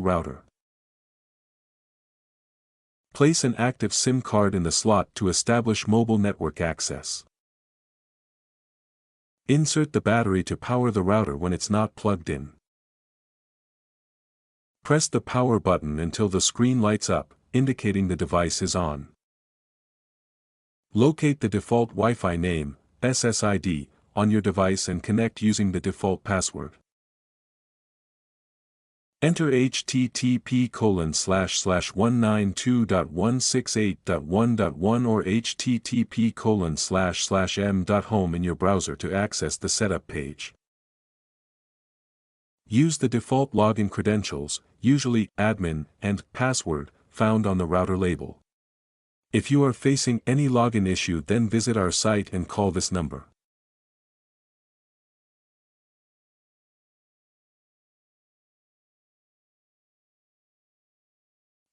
router. Place an active SIM card in the slot to establish mobile network access. Insert the battery to power the router when it's not plugged in. Press the power button until the screen lights up, indicating the device is on. Locate the default Wi-Fi name, SSID, on your device and connect using the default password. Enter http://192.168.1.1 or http://m.home in your browser to access the setup page. Use the default login credentials, usually admin and password, found on the router label. If you are facing any login issue, then visit our site and call this number.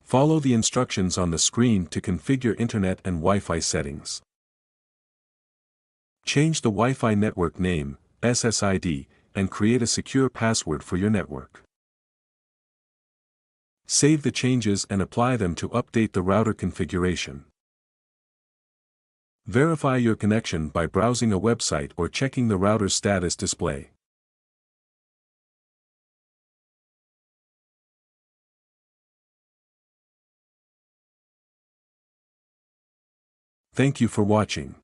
Follow the instructions on the screen to configure Internet and Wi-Fi settings. Change the Wi-Fi network name, SSID, and create a secure password for your network. Save the changes and apply them to update the router configuration. Verify your connection by browsing a website or checking the router's status display. Thank you for watching.